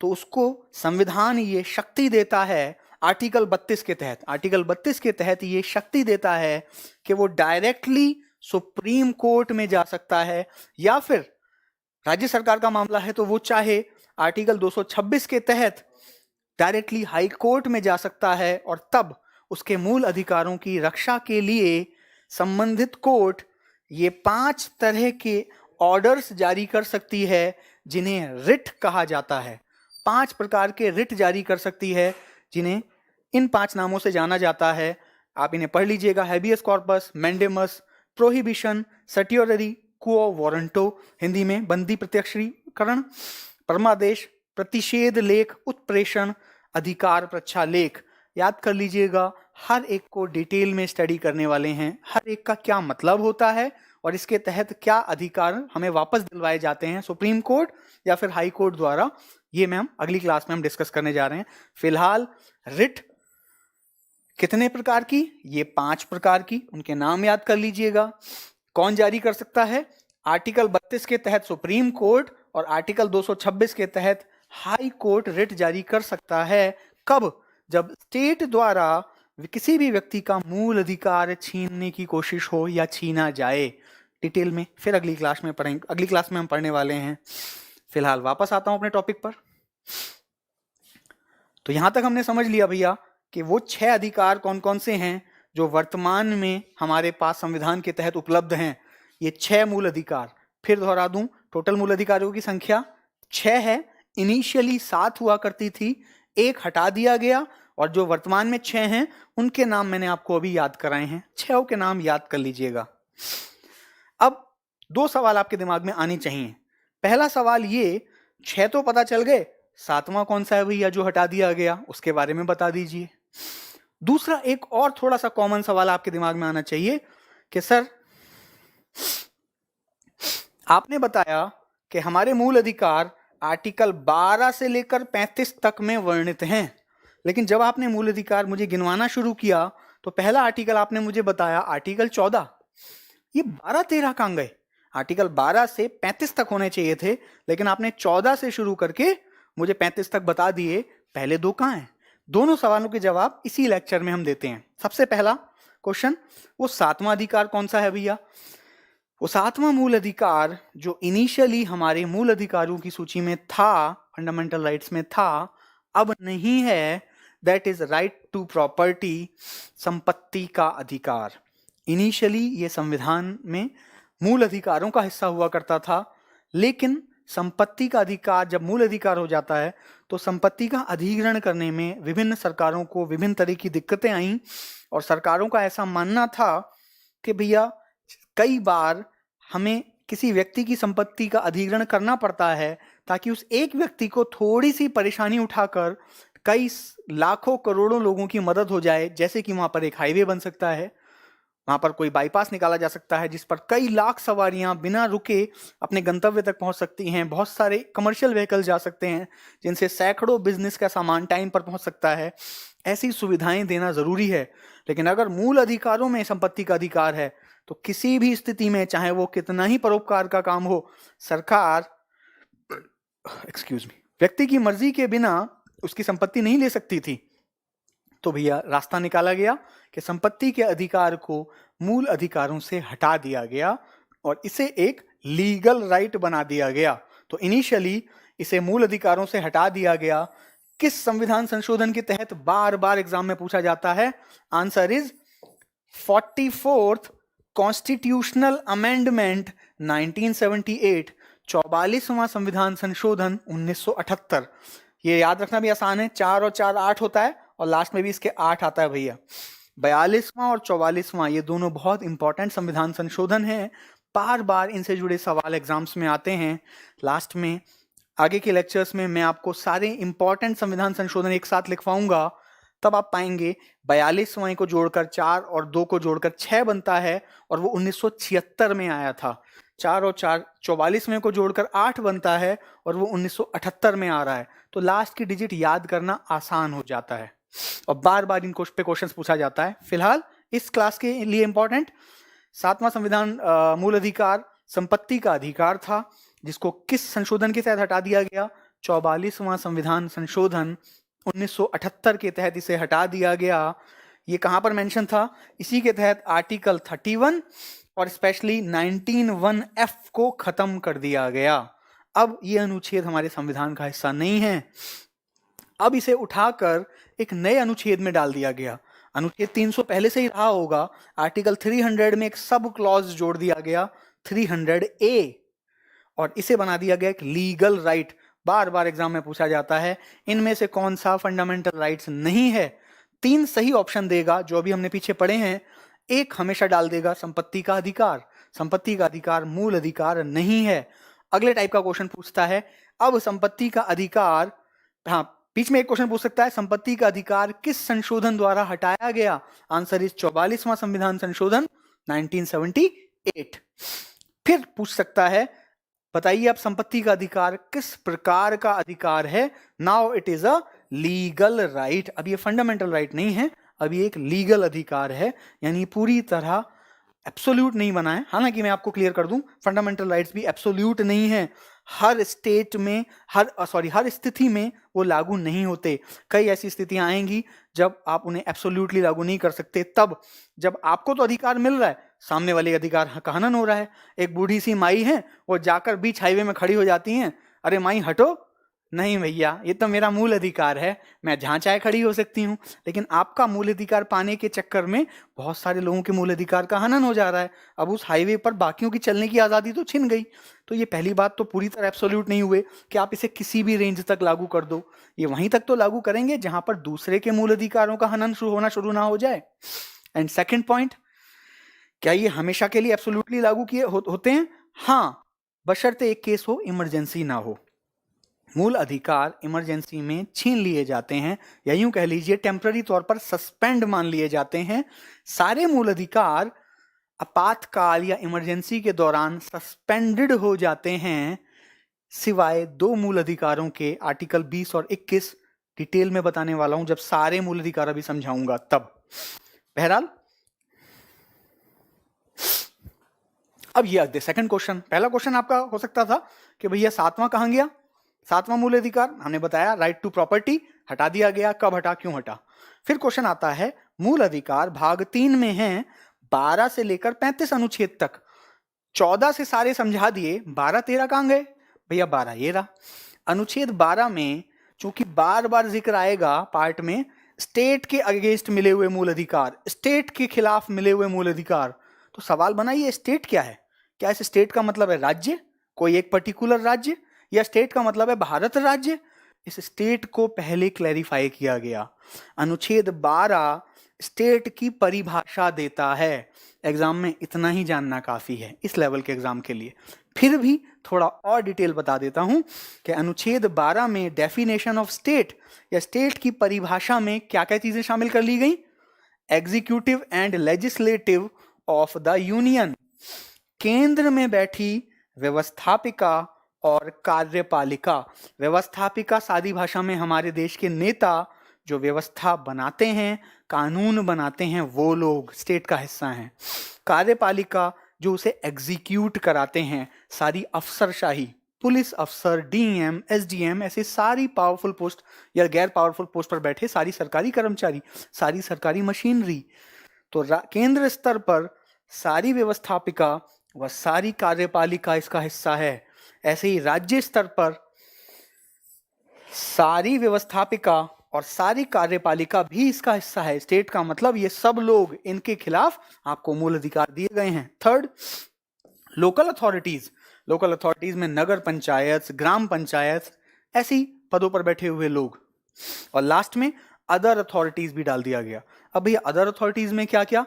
तो उसको संविधान ये शक्ति देता है आर्टिकल 32 के तहत। आर्टिकल 32 के तहत ये शक्ति देता है कि वो डायरेक्टली सुप्रीम कोर्ट में जा सकता है, या फिर राज्य सरकार का मामला है तो वो चाहे आर्टिकल 226 के तहत डायरेक्टली हाई कोर्ट में जा सकता है और तब उसके मूल अधिकारों की रक्षा के लिए संबंधित कोर्ट ये 5 तरह के ऑर्डर्स जारी कर सकती है जिन्हें रिट कहा जाता है। 5 प्रकार के रिट जारी कर सकती है जिन्हें इन 5 नामों से जाना जाता है। आप इन्हें पढ़ लीजिएगा: हैबियस कॉर्पस, मैंडेमस, प्रोहिबिशन, सर्टियोररी, क्वो वारंटो, हिंदी में बंदी प्रत्यक्षीकरण, परमादेश, प्रतिषेध लेख, उत्प्रेषण, अधिकार प्रच्छालेख। याद कर लीजिएगा, हर एक को डिटेल में स्टडी करने वाले हैं, हर एक का क्या मतलब होता है और इसके तहत क्या अधिकार हमें वापस दिलवाए जाते हैं सुप्रीम कोर्ट या फिर हाई कोर्ट द्वारा। ये हम अगली क्लास में हम डिस्कस करने जा रहे हैं। फिलहाल रिट कितने प्रकार की? ये 5 प्रकार की, उनके नाम याद कर लीजिएगा। कौन जारी कर सकता है? आर्टिकल 32 के तहत सुप्रीम कोर्ट और आर्टिकल 226 के तहत हाई कोर्ट रिट जारी कर सकता है। कब? जब स्टेट द्वारा किसी भी व्यक्ति का मूल अधिकार छीनने की कोशिश हो या छीना जाए। डिटेल में फिर अगली क्लास में पढ़ेंगे, अगली क्लास में हम पढ़ने वाले हैं। फिलहाल वापस आता हूं अपने टॉपिक पर। तो यहां तक हमने समझ लिया भैया कि वो 6 अधिकार कौन कौन से हैं जो वर्तमान में हमारे पास संविधान के तहत उपलब्ध हैं। ये 6 मूल अधिकार, फिर दोहरा दूं, टोटल मूल अधिकारों की संख्या 6 है। इनिशियली 7 हुआ करती थी, 1 हटा दिया गया और जो वर्तमान में 6 हैं उनके नाम मैंने आपको अभी याद कराए हैं। 6 के नाम याद कर लीजिएगा। अब 2 सवाल आपके दिमाग में आने चाहिए। पहला सवाल ये, 6 तो पता चल गए, 7वां कौन सा है भैया जो हटा दिया गया, उसके बारे में बता दीजिए। दूसरा एक और थोड़ा सा कॉमन सवाल आपके दिमाग में आना चाहिए कि सर आपने बताया कि हमारे मूल अधिकार आर्टिकल 12 से लेकर 35 तक में वर्णित हैं, लेकिन जब आपने मूल अधिकार मुझे गिनवाना शुरू किया तो पहला आर्टिकल आपने मुझे बताया आर्टिकल 14। ये 12-13 कहां गए? आर्टिकल 12 से 35 तक होने चाहिए थे, लेकिन आपने 14 से शुरू करके मुझे 35 तक बता दिए। पहले 2 कहां हैं? दोनों सवालों के जवाब इसी लेक्चर में हम देते हैं। सबसे पहला क्वेश्चन, वो 7वां अधिकार कौन सा है भैया? वो 7वां मूल अधिकार जो इनिशियली हमारे मूल अधिकारों की सूची में था, फंडामेंटल राइट्स में था, अब नहीं है, that is right to property, संपत्ति का अधिकार। इनिशियली ये संविधान में मूल अधिकारों का हिस्सा हुआ करता था, लेकिन संपत्ति का अधिकार जब मूल अधिकार हो जाता है तो संपत्ति का अधिग्रहण करने में विभिन्न सरकारों को विभिन्न तरह की दिक्कतें आईं और सरकारों का ऐसा मानना था कि भैया कई बार हमें किसी व्यक्ति की संपत्ति का अधिग्रहण करना पड़ता है ताकि उस एक व्यक्ति को थोड़ी सी परेशानी उठाकर कई लाखों करोड़ों लोगों की मदद हो जाए। जैसे कि वहां पर एक हाईवे बन सकता है, वहां पर कोई बाईपास निकाला जा सकता है जिस पर कई लाख सवारियां बिना रुके अपने गंतव्य तक पहुंच सकती हैं। बहुत सारे कमर्शियल व्हीकल जा सकते हैं जिनसे सैकड़ों बिजनेस का सामान टाइम पर पहुंच सकता है। ऐसी सुविधाएं देना जरूरी है। लेकिन अगर मूल अधिकारों में संपत्ति का अधिकार है तो किसी भी स्थिति में, चाहे वो कितना ही परोपकार का काम हो, सरकार व्यक्ति की मर्जी के बिना उसकी संपत्ति नहीं ले सकती थी। तो भैया रास्ता निकाला गया कि संपत्ति के अधिकार को मूल अधिकारों से हटा दिया गया और इसे एक लीगल राइट बना दिया गया। तो इनिशियली इसे मूल अधिकारों से हटा दिया गया। किस संविधान संशोधन के तहत? बार बार एग्जाम में पूछा जाता है। Answer is 44th constitutional amendment 1978, 44वां संविधान संशोधन 1978। ये याद रखना भी आसान है, 4 और 4 8 होता है और लास्ट में भी इसके 8 आता है भैया। 42वां और 44वां ये दोनों बहुत इंपॉर्टेंट संविधान संशोधन हैं। बार बार इनसे जुड़े सवाल एग्जाम्स में आते हैं। लास्ट में आगे के लेक्चर्स में मैं आपको सारे इंपॉर्टेंट संविधान संशोधन एक साथ लिखवाऊंगा, तब आप पाएंगे 42वां को जोड़कर 4 और 2 को जोड़कर 6 बनता है और वो 1976 में आया था। 4 और 4 44वें को जोड़कर 8 बनता है और वो 1978 में आ रहा है। तो लास्ट की डिजिट याद करना आसान हो जाता है और बार बार इन पे क्वेश्चंस पूछा जाता है। फिलहाल इस क्लास के लिए इंपॉर्टेंट 7वां संविधान मूल अधिकार संपत्ति का अधिकार था, जिसको किस संशोधन के तहत हटा दिया गया? 44वां संविधान संशोधन 1978 के तहत इसे हटा दिया गया। ये कहां पर मेंशन था? इसी के तहत आर्टिकल 31 और स्पेशली 19(1)(f) को खत्म कर दिया गया। अब ये अनुच्छेद हमारे संविधान का हिस्सा नहीं है। अब इसे उठाकर एक नए अनुच्छेद में डाल दिया गया। अनुच्छेद 300 पहले से ही रहा होगा, आर्टिकल 300 में एक सब क्लॉज जोड़ दिया गया 300A, और इसे बना दिया गया एक लीगल राइट। बार बार एग्जाम में पूछा जाता है इनमें से कौन सा फंडामेंटल राइट्स नहीं है। 3 सही ऑप्शन देगा जो अभी हमने पीछे पढ़े हैं, एक हमेशा डाल देगा संपत्ति का अधिकार। संपत्ति का अधिकार मूल अधिकार नहीं है। अगले टाइप का क्वेश्चन पूछता है, अब संपत्ति का अधिकार, हाँ बीच में एक क्वेश्चन पूछ सकता है, संपत्ति का अधिकार किस संशोधन द्वारा हटाया गया? आंसर इज 44वां संविधान संशोधन 1978। फिर पूछ सकता है, बताइए अब संपत्ति का अधिकार किस प्रकार का अधिकार है? Now it is a legal right. अब ये फंडामेंटल राइट नहीं है, अब ये एक लीगल अधिकार है, यानी पूरी तरह एब्सोल्यूट नहीं बना है। हालांकि मैं आपको क्लियर कर दूं, फंडामेंटल राइट्स भी एब्सोल्यूट नहीं है। हर स्टेट में, हर स्थिति में वो लागू नहीं होते। कई ऐसी स्थितियां आएंगी जब आप उन्हें एब्सोल्यूटली लागू नहीं कर सकते, तब जब आपको तो अधिकार मिल रहा है, सामने वाले अधिकार का हनन हो रहा है। एक बूढ़ी सी माई है, वो जाकर बीच हाईवे में खड़ी हो जाती हैं, अरे माई हटो, नहीं भैया ये तो मेरा मूल अधिकार है, मैं जहां चाहे खड़ी हो सकती हूँ। लेकिन आपका मूल अधिकार पाने के चक्कर में बहुत सारे लोगों के मूल अधिकार का हनन हो जा रहा है। अब उस हाईवे पर बाकियों की चलने की आज़ादी तो छिन गई। तो ये पहली बात तो पूरी तरह एब्सोल्यूट नहीं हुए कि आप इसे किसी भी रेंज तक लागू कर दो। ये वहीं तक तो लागू करेंगे जहां पर दूसरे के मूल अधिकारों का हनन होना शुरू ना हो जाए। एंड सेकेंड पॉइंट, क्या ये हमेशा के लिए एब्सोल्यूटली लागू किए होते हैं? हाँ, बशर्ते एक केस हो इमरजेंसी ना हो। मूल अधिकार इमरजेंसी में छीन लिए जाते हैं, या यूं कह लीजिए टेम्पररी तौर पर सस्पेंड मान लिए जाते हैं। सारे मूल अधिकार आपातकाल या इमरजेंसी के दौरान सस्पेंडेड हो जाते हैं, सिवाय 2 मूल अधिकारों के, आर्टिकल 20 और 21। डिटेल में बताने वाला हूं जब सारे मूल अधिकार अभी समझाऊंगा तब। बहरहाल अब ये सेकंड क्वेश्चन, पहला क्वेश्चन आपका हो सकता था कि भैया 7वां कहां गया? 7वां मूल अधिकार हमने बताया राइट टू प्रॉपर्टी, हटा दिया गया। कब हटा, क्यों हटा? फिर क्वेश्चन आता है, मूल अधिकार भाग 3 में हैं 12 से लेकर 35 अनुच्छेद तक। 14 से सारे समझा दिए, 12 13 कहां गए? भैया 12 ये रहा। अनुच्छेद 12 में चूंकि बार बार जिक्र आएगा पार्ट में, स्टेट के अगेंस्ट मिले हुए मूल अधिकार, स्टेट के खिलाफ मिले हुए मूल अधिकार, तो सवाल बना ये स्टेट क्या है? क्या इस स्टेट का मतलब है राज्य, कोई एक पर्टिकुलर राज्य, या स्टेट का मतलब है भारत राज्य? इस स्टेट को पहले क्लैरिफाई किया गया। अनुच्छेद 12 स्टेट की परिभाषा देता है। एग्जाम में इतना ही जानना काफी है इस लेवल के एग्जाम के लिए। फिर भी थोड़ा और डिटेल बता देता हूं कि अनुच्छेद 12 में डेफिनेशन ऑफ स्टेट या स्टेट की परिभाषा में क्या क्या चीजें शामिल कर ली गई? Executive and legislative of the union, केंद्र में बैठी व्यवस्थापिका और कार्यपालिका। व्यवस्थापिका सादी भाषा में हमारे देश के नेता जो व्यवस्था बनाते हैं, कानून बनाते हैं, वो लोग स्टेट का हिस्सा हैं। कार्यपालिका जो उसे एग्जीक्यूट कराते हैं, सारी अफसरशाही, पुलिस अफसर, डीएम, एसडीएम, ऐसे सारी पावरफुल पोस्ट या गैर पावरफुल पोस्ट पर बैठे सारी सरकारी कर्मचारी, सारी सरकारी मशीनरी। तो केंद्र स्तर पर सारी व्यवस्थापिका व सारी कार्यपालिका इसका हिस्सा है। ऐसे ही राज्य स्तर पर सारी व्यवस्थापिका और सारी कार्यपालिका भी इसका हिस्सा है। स्टेट का मतलब ये सब लोग, इनके खिलाफ आपको मूल अधिकार दिए गए हैं। Third, local authorities. Local authorities में नगर पंचायत, ग्राम पंचायत, ऐसी पदों पर बैठे हुए लोग। और लास्ट में अदर अथॉरिटीज भी डाल दिया गया। अब ये अदर अथॉरिटीज में क्या क्या?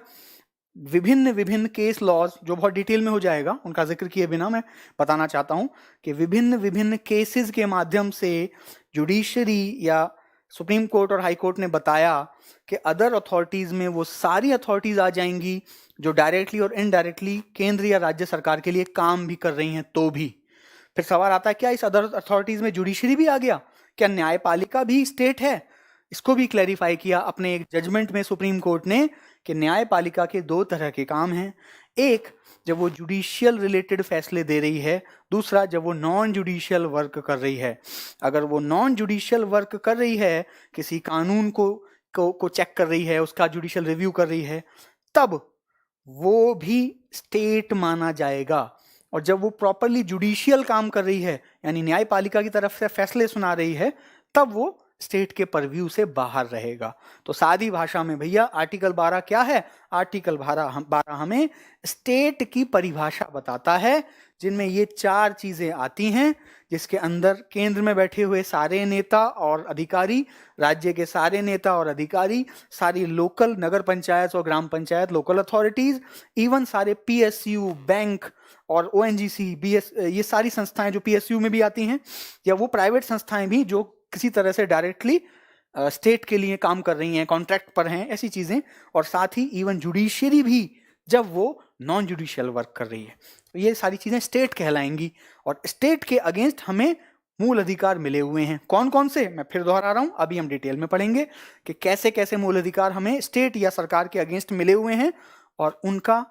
विभिन्न विभिन्न केस लॉज, जो बहुत डिटेल में हो जाएगा, उनका जिक्र किए बिना मैं बताना चाहता हूं कि विभिन्न विभिन्न केसेस के माध्यम से जुडिशरी या सुप्रीम कोर्ट और हाई कोर्ट ने बताया कि अदर अथॉरिटीज में वो सारी अथॉरिटीज आ जाएंगी जो डायरेक्टली और इनडायरेक्टली केंद्र या राज्य सरकार के लिए काम भी कर रही हैं। तो भी फिर सवाल आता है, क्या इस अदर अथॉरिटीज में जुडिशरी भी आ गया? क्या न्यायपालिका भी स्टेट है? इसको भी क्लैरिफाई किया अपने एक जजमेंट में सुप्रीम कोर्ट ने कि न्यायपालिका के 2 तरह के काम हैं। एक, जब वो जुडिशियल रिलेटेड फैसले दे रही है। दूसरा, जब वो नॉन जुडिशियल वर्क कर रही है। अगर वो नॉन जुडिशियल वर्क कर रही है, किसी कानून को चेक कर रही है, उसका जुडिशियल रिव्यू कर रही है, तब वो भी स्टेट माना जाएगा। और जब वो प्रॉपरली जुडिशियल काम कर रही है, यानी न्यायपालिका की तरफ से फैसले सुना रही है, तब वो स्टेट के परव्यू से बाहर रहेगा। तो सादी भाषा में भैया आर्टिकल 12 क्या है? आर्टिकल 12 हमें स्टेट की परिभाषा बताता है, जिनमें ये 4 चीजें आती हैं, जिसके अंदर केंद्र में बैठे हुए सारे नेता और अधिकारी, राज्य के सारे नेता और अधिकारी, सारी लोकल नगर पंचायत और ग्राम पंचायत लोकल अथॉरिटीज, इवन सारे पीएसयू, बैंक और ओएनजीसी, ये सारी संस्थाएं जो पीएसयू में भी आती हैं, या वो प्राइवेट संस्थाएं भी जो किसी तरह से डायरेक्टली स्टेट के लिए काम कर रही हैं, कॉन्ट्रैक्ट पर हैं, ऐसी चीजें, और साथ ही इवन जुडिशियरी भी जब वो नॉन जुडिशियल वर्क कर रही है, तो ये सारी चीजें स्टेट कहलाएंगी। और स्टेट के अगेंस्ट हमें मूल अधिकार मिले हुए हैं। कौन कौन से? मैं फिर दोहरा रहा हूं, अभी हम डिटेल में पढ़ेंगे कि कैसे कैसे मूल अधिकार हमें स्टेट या सरकार के अगेंस्ट मिले हुए हैं और उनका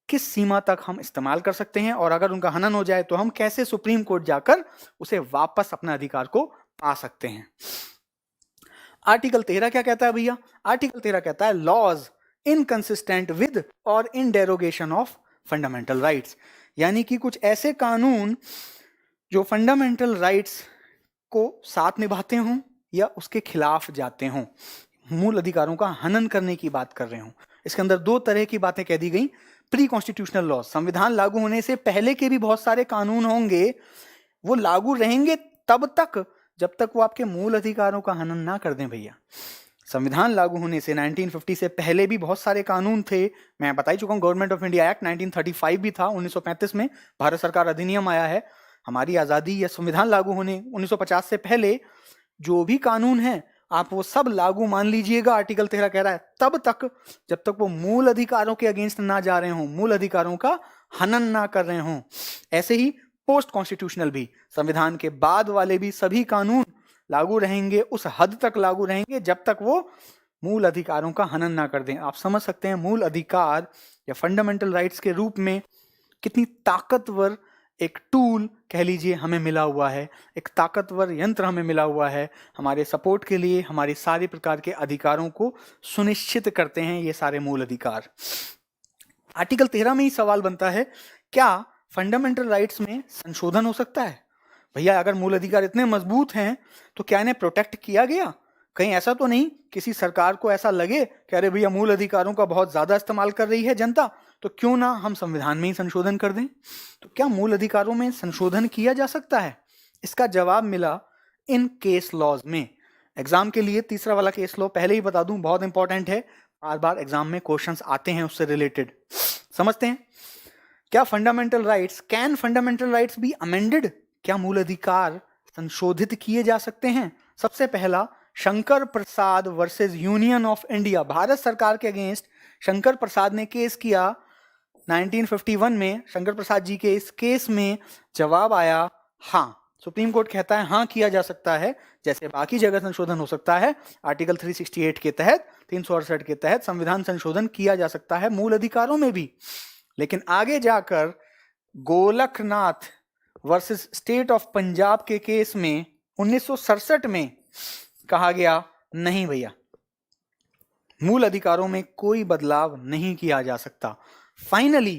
किस सीमा तक हम इस्तेमाल कर सकते हैं, और अगर उनका हनन हो जाए तो हम कैसे सुप्रीम कोर्ट जाकर उसे वापस अपने अधिकार को पा सकते हैं। आर्टिकल 13 क्या कहता है भैया? आर्टिकल 13 कहता है लॉज इनकंसिस्टेंट विद और इन डेरोगेशन ऑफ फंडामेंटल राइट्स, यानी कि कुछ ऐसे कानून जो फंडामेंटल राइट्स को साथ निभाते हों या उसके खिलाफ जाते हों, मूल अधिकारों का हनन करने की बात कर रहे हों। इसके अंदर 2 तरह की बातें कह दी गई। प्री कॉन्स्टिट्यूशनल लॉ, संविधान लागू होने से पहले के भी बहुत सारे कानून होंगे, वो लागू रहेंगे तब तक जब तक वो आपके मूल अधिकारों का हनन ना कर दें भैया। संविधान लागू होने से 1950 से पहले भी बहुत सारे कानून थे, मैं बता ही चुका हूं। गवर्नमेंट ऑफ इंडिया एक्ट 1935 भी था, 1935 में भारत सरकार अधिनियम आया है। हमारी आजादी या संविधान लागू होने 1950 से पहले जो भी कानून है आप वो सब लागू मान लीजिएगा। आर्टिकल 13 कह रहा है तब तक जब तक वो मूल अधिकारों के अगेंस्ट ना जा रहे हों, मूल अधिकारों का हनन ना कर रहे हों। ऐसे ही पोस्ट कॉन्स्टिट्यूशनल भी, संविधान के बाद वाले भी सभी कानून लागू रहेंगे, उस हद तक लागू रहेंगे जब तक वो मूल अधिकारों का हनन ना कर दें। आप समझ सकते हैं मूल अधिकार या फंडामेंटल राइट्स के रूप में कितनी ताकतवर एक टूल कह लीजिए हमें मिला हुआ है, एक ताकतवर यंत्र हमें मिला हुआ है हमारे सपोर्ट के लिए। हमारे सारे प्रकार के अधिकारों को सुनिश्चित करते हैं ये सारे मूल अधिकार। आर्टिकल 13 में ही सवाल बनता है, क्या फंडामेंटल राइट्स में संशोधन हो सकता है? भैया अगर मूल अधिकार इतने मजबूत हैं तो क्या इन्हें प्रोटेक्ट किया गया? कहीं ऐसा तो नहीं किसी सरकार को ऐसा लगे कि अरे भैया मूल अधिकारों का बहुत ज्यादा इस्तेमाल कर रही है जनता, तो क्यों ना हम संविधान में ही संशोधन कर दें? तो क्या मूल अधिकारों में संशोधन किया जा सकता है? इसका जवाब मिला इन केस लॉज में। एग्जाम के लिए तीसरा वाला केस लॉ पहले ही बता दूं, बहुत इंपॉर्टेंट है, बार बार एग्जाम में क्वेश्चंस आते हैं उससे रिलेटेड। समझते हैं, क्या fundamental rights, can fundamental rights be amended? क्या मूल अधिकार संशोधित किए जा सकते हैं? सबसे पहला, Shankar Prasad versus union of India, Bharat सरकार के अगेंस्ट शंकर प्रसाद ने केस किया 1951 में। शंकर प्रसाद जी के इस केस में जवाब आया हाँ, सुप्रीम कोर्ट कहता है हाँ किया जा सकता है, जैसे बाकी जगह संशोधन हो सकता है। आर्टिकल 368 के तहत, 368 के तहत संविधान संशोधन किया जा सकता है मूल अधिकारों में भी। लेकिन आगे जाकर Golaknath versus state of Punjab के केस में 1967 में कहा गया नहीं भैया, मूल अधिकारों में कोई बदलाव नहीं किया जा सकता। फाइनली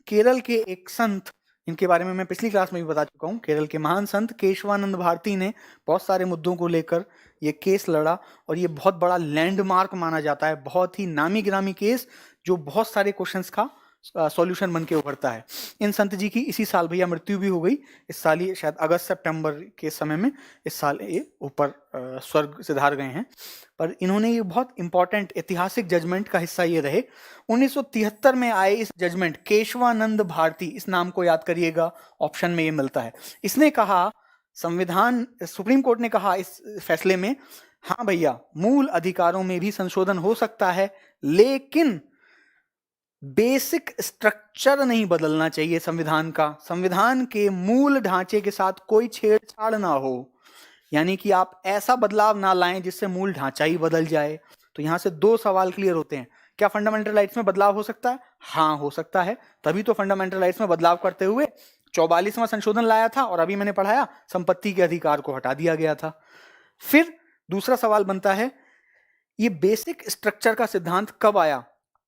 केरल के एक संत, इनके बारे में मैं पिछली क्लास में भी बता चुका हूं, केरल के महान संत केशवानंद भारती ने बहुत सारे मुद्दों को लेकर ये केस लड़ा और ये बहुत बड़ा लैंडमार्क माना जाता है, बहुत ही नामी गिरामी केस जो बहुत सारे क्वेश्चंस का सॉल्यूशन बन के उभरता है। इन संत जी की इसी साल भैया मृत्यु भी हो गई, इस साल ही शायद अगस्त सितंबर के समय में इस साल ये ऊपर स्वर्ग सिधार गए हैं। पर इन्होंने ये बहुत इंपॉर्टेंट ऐतिहासिक जजमेंट का हिस्सा ये रहे। 1973 में आए इस जजमेंट, केशवानंद भारती, इस नाम को याद करिएगा, ऑप्शन में ये मिलता है। इसने कहा, संविधान, सुप्रीम कोर्ट ने कहा इस फैसले में, हाँ भैया मूल अधिकारों में भी संशोधन हो सकता है, लेकिन बेसिक स्ट्रक्चर नहीं बदलना चाहिए संविधान का, संविधान के मूल ढांचे के साथ कोई छेड़छाड़ ना हो, यानी कि आप ऐसा बदलाव ना लाएं जिससे मूल ढांचा ही बदल जाए। तो यहां से 2 सवाल क्लियर होते हैं, क्या फंडामेंटल राइट्स में बदलाव हो सकता है? हाँ हो सकता है, तभी तो फंडामेंटल राइट्स में बदलाव करते हुए 44वां संशोधन लाया था और अभी मैंने पढ़ाया संपत्ति के अधिकार को हटा दिया गया था। फिर दूसरा सवाल बनता है, ये बेसिक स्ट्रक्चर का सिद्धांत कब आया?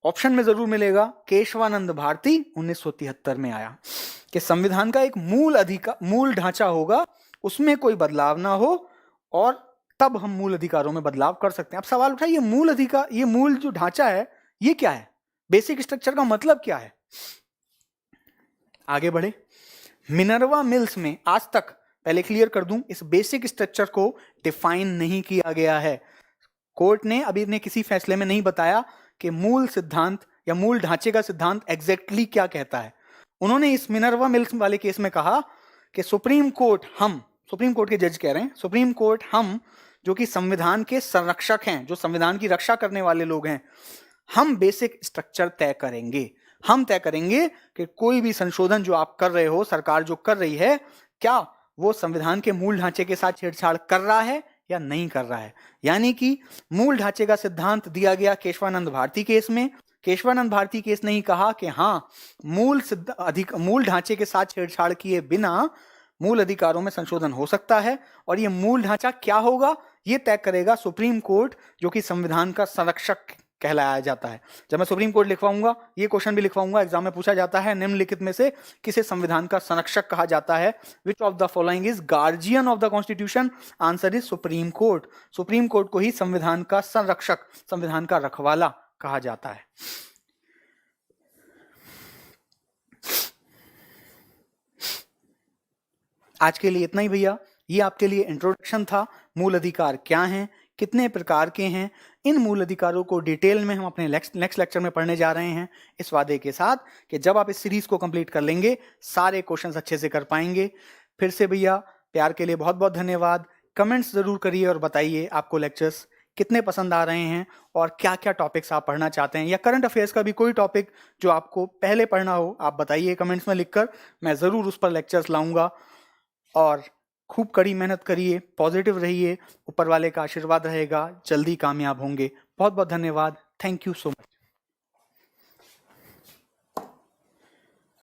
ऑप्शन में जरूर मिलेगा, केशवानंद भारती 1973 में आया, कि संविधान का एक मूल ढांचा होगा, उसमें कोई बदलाव ना हो और तब हम मूल अधिकारों में बदलाव कर सकते हैं। अब सवाल उठा, ये मूल अधिकार, ये मूल जो ढांचा है ये क्या है, बेसिक स्ट्रक्चर का मतलब क्या है। आगे बढ़े, मिनर्वा मिल्स में आज तक, पहले क्लियर कर दूं, इस बेसिक स्ट्रक्चर को डिफाइन नहीं किया गया है। कोर्ट ने अभी ने किसी फैसले में नहीं बताया कि मूल सिद्धांत या मूल ढांचे का सिद्धांत एग्जैक्टली क्या कहता है। उन्होंने इस मिनर्वा मिल्स वाले केस में कहा कि सुप्रीम कोर्ट, हम सुप्रीम कोर्ट के जज कह रहे हैं, सुप्रीम कोर्ट, हम जो कि संविधान के संरक्षक हैं, जो संविधान की रक्षा करने वाले लोग हैं, हम बेसिक स्ट्रक्चर तय करेंगे। हम तय करेंगे कि कोई भी संशोधन जो आप कर रहे हो, सरकार जो कर रही है, क्या वो संविधान के मूल ढांचे के साथ छेड़छाड़ कर रहा है या नहीं कर रहा है। यानी कि मूल ढांचे का सिद्धांत दिया गया केशवानंद भारती केस में। केशवानंद भारती केस ने ही कहा कि हाँ, मूल ढांचे के साथ छेड़छाड़ किए बिना मूल अधिकारों में संशोधन हो सकता है, और ये मूल ढांचा क्या होगा ये तय करेगा सुप्रीम कोर्ट, जो कि संविधान का संरक्षक कहलाया जाता है। जब मैं सुप्रीम कोर्ट लिखवाऊंगा, ये क्वेश्चन भी लिखवाऊंगा, एग्जाम में पूछा जाता है, निम्नलिखित में से किसे संविधान का संरक्षक कहा जाता है, which of the following is guardian of the constitution, answer is supreme court. Supreme court को ही संविधान का संरक्षक, संविधान का रखवाला कहा जाता है। आज के लिए इतना ही भैया, ये आपके लिए इंट्रोडक्शन था। मूल अधिकार क्या हैं, कितने प्रकार के हैं, इन मूल अधिकारों को डिटेल में हम अपने नेक्स्ट लेक्चर में पढ़ने जा रहे हैं, इस वादे के साथ कि जब आप इस सीरीज को कंप्लीट कर लेंगे सारे क्वेश्चंस अच्छे से कर पाएंगे। फिर से भैया प्यार के लिए बहुत बहुत धन्यवाद। कमेंट्स जरूर करिए और बताइए आपको लेक्चर्स कितने पसंद आ रहे हैं और क्या क्या टॉपिक्स आप पढ़ना चाहते हैं, या करंट अफेयर्स का भी कोई टॉपिक जो आपको पहले पढ़ना हो आप बताइए कमेंट्स में लिखकर, मैं ज़रूर उस पर लेक्चर्स लाऊंगा। और खूब कड़ी मेहनत करिए, पॉजिटिव रहिए, ऊपर वाले का आशीर्वाद रहेगा, जल्दी कामयाब होंगे। बहुत बहुत धन्यवाद। Thank you so much.